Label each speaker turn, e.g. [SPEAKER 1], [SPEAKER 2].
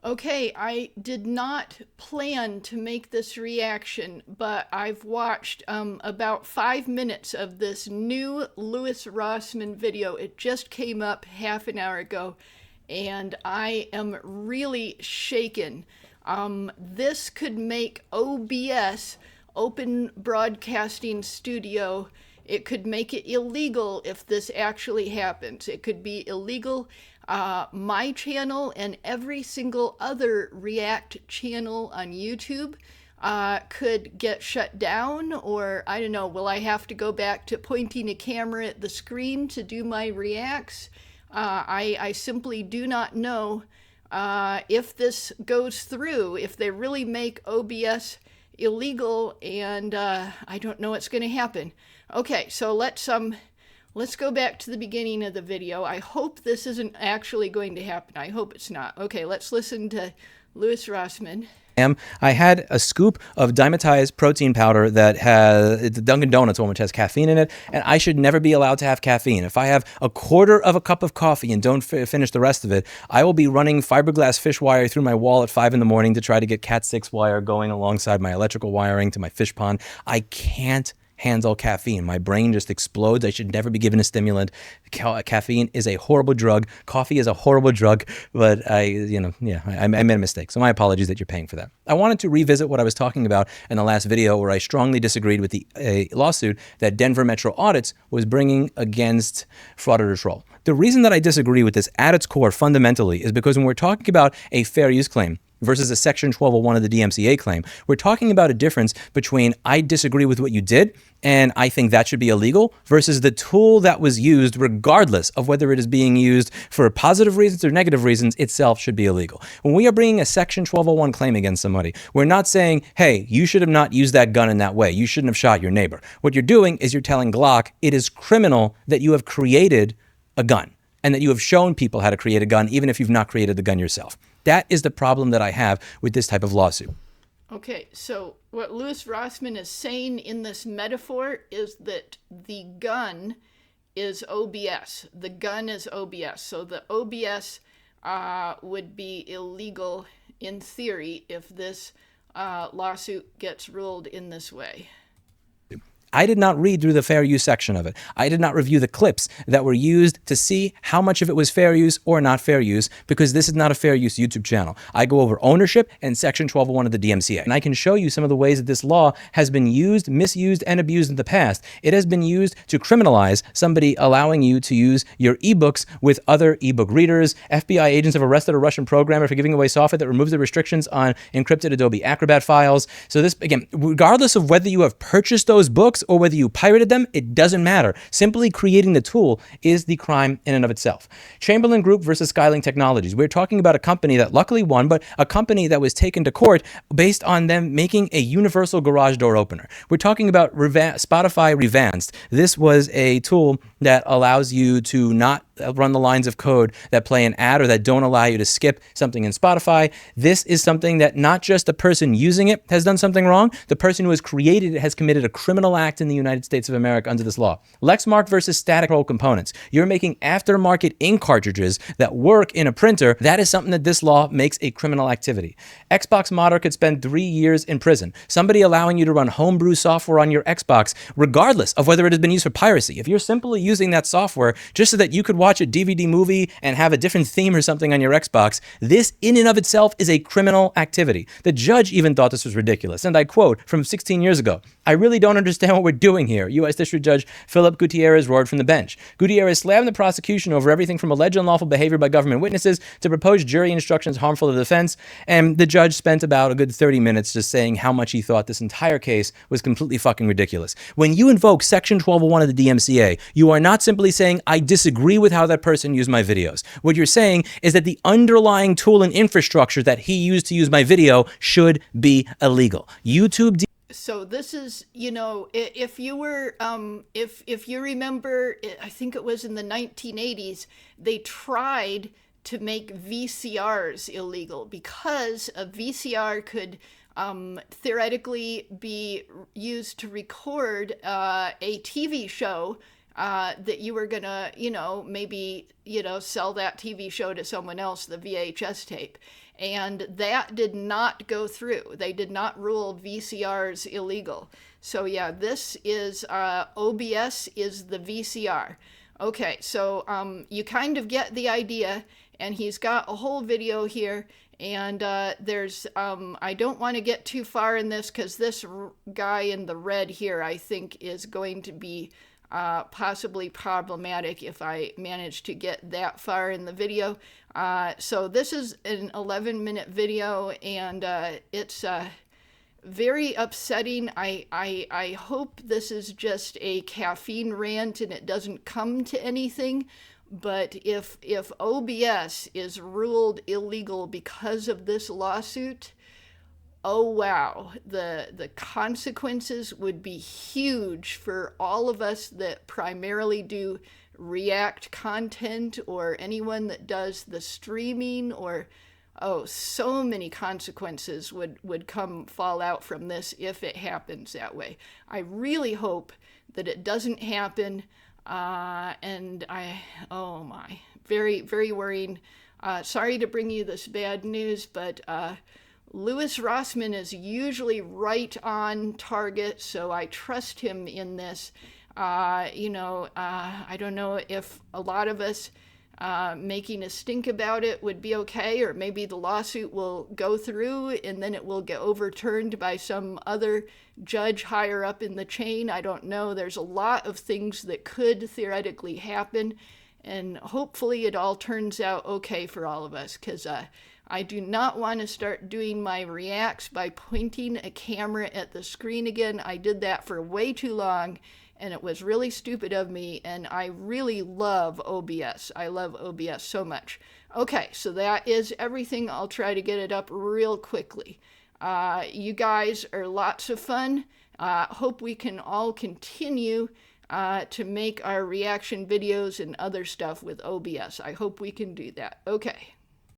[SPEAKER 1] Okay, I did not plan to make this reaction, but I've watched about 5 minutes of this new Louis Rossmann video. It just came up half an hour ago, and I am really shaken. This could make OBS, Open Broadcasting Studio, it could make it illegal if this actually happens. It could be illegal. My channel and every single other React channel on YouTube could get shut down, or I don't know, will I have to go back to pointing a camera at the screen to do my reacts? I simply do not know if this goes through, if they really make OBS illegal, and I don't know what's going to happen. Okay, so let's go back to the beginning of the video. I hope this isn't actually going to happen. I hope it's not. Okay, let's listen to Louis Rossmann.
[SPEAKER 2] I had a scoop of dimetized protein powder that has, it's a Dunkin' Donuts one, which has caffeine in it, and I should never be allowed to have caffeine. If I have a quarter of a cup of coffee and don't finish the rest of it, I will be running fiberglass fish wire through my wall at 5 in the morning to try to get Cat 6 wire going alongside my electrical wiring to my fish pond. I can't handle caffeine. My brain just explodes. I should never be given a stimulant. Caffeine is a horrible drug. Coffee is a horrible drug, but I made a mistake. So my apologies that you're paying for that. I wanted to revisit what I was talking about in the last video where I strongly disagreed with the lawsuit that Denver Metro Audits was bringing against Fraud Auditor Troll. The reason that I disagree with this at its core fundamentally is because when we're talking about a fair use claim versus a Section 1201 of the DMCA claim, we're talking about a difference between I disagree with what you did and I think that should be illegal versus the tool that was used, regardless of whether it is being used for positive reasons or negative reasons, itself should be illegal. When we are bringing a Section 1201 claim against somebody, we're not saying, hey, you should have not used that gun in that way. You shouldn't have shot your neighbor. What you're doing is you're telling Glock it is criminal that you have created a gun and that you have shown people how to create a gun, even if you've not created the gun yourself. That is the problem that I have with this type of lawsuit.
[SPEAKER 1] Okay, so what Louis Rossmann is saying in this metaphor is that the gun is OBS. The gun is OBS. So the OBS would be illegal in theory if this lawsuit gets ruled in this way.
[SPEAKER 2] I did not read through the fair use section of it. I did not review the clips that were used to see how much of it was fair use or not fair use, because this is not a fair use YouTube channel. I go over ownership and Section 1201 of the DMCA. And I can show you some of the ways that this law has been used, misused, and abused in the past. It has been used to criminalize somebody allowing you to use your ebooks with other ebook readers. FBI agents have arrested a Russian programmer for giving away software that removes the restrictions on encrypted Adobe Acrobat files. So this, again, regardless of whether you have purchased those books or whether you pirated them, it doesn't matter. Simply creating the tool is the crime in and of itself. Chamberlain Group versus Skylink Technologies. We're talking about a company that luckily won, but a company that was taken to court based on them making a universal garage door opener. We're talking about Spotify Revanced. This was a tool that allows you to not run the lines of code that play an ad or that don't allow you to skip something in Spotify. This is something that not just the person using it has done something wrong, the person who has created it has committed a criminal act in the United States of America under this law. Lexmark versus Static Control Components. You're making aftermarket ink cartridges that work in a printer. That is something that this law makes a criminal activity. Xbox modder could spend 3 years in prison. Somebody allowing you to run homebrew software on your Xbox, regardless of whether it has been used for piracy. If you're simply using that software just so that you could watch a DVD movie and have a different theme or something on your Xbox, this in and of itself is a criminal activity. The judge even thought this was ridiculous. And I quote from 16 years ago, "I really don't understand what we're doing here." U.S. District Judge Philip Gutierrez roared from the bench. Gutierrez slammed the prosecution over everything from alleged unlawful behavior by government witnesses to proposed jury instructions harmful to the defense. And the judge spent about a good 30 minutes just saying how much he thought this entire case was completely fucking ridiculous. When you invoke Section 1201 of the DMCA, you are not simply saying, I disagree with how that person used my videos. What you're saying is that the underlying tool and infrastructure that he used to use my video should be illegal. YouTube.
[SPEAKER 1] So this is, you know, if you were, if you remember, I think it was in the 1980s, they tried to make VCRs illegal because a VCR could theoretically be used to record a TV show that you were gonna, maybe, sell that TV show to someone else, the VHS tape. and that did not go through. They did not rule VCRs illegal. So yeah, this is OBS is the VCR. Okay, so you kind of get the idea, and he's got a whole video here, and there's, I don't want to get too far in this because this guy in the red here, I think, is going to be possibly problematic if I manage to get that far in the video. So this is an 11-minute video, and it's very upsetting. I hope this is just a caffeine rant and it doesn't come to anything. But if OBS is ruled illegal because of this lawsuit, oh wow, the consequences would be huge for all of us that primarily do React content, or anyone that does the streaming, or so many consequences would fall out from this if it happens that way. I really hope that it doesn't happen, and oh my, very, very worrying. Sorry to bring you this bad news, but Louis Rossmann is usually right on target, so I trust him in this. I don't know if a lot of us making a stink about it would be okay, or maybe the lawsuit will go through and then it will get overturned by some other judge higher up in the chain. I don't know. There's a lot of things that could theoretically happen, and hopefully it all turns out okay for all of us, because I do not want to start doing my reacts by pointing a camera at the screen again. I did that for way too long, and it was really stupid of me, and I really love OBS. I love OBS so much. Okay, so that is everything. I'll try to get it up real quickly. You guys are lots of fun. Hope we can all continue to make our reaction videos and other stuff with OBS. I hope we can do that. Okay.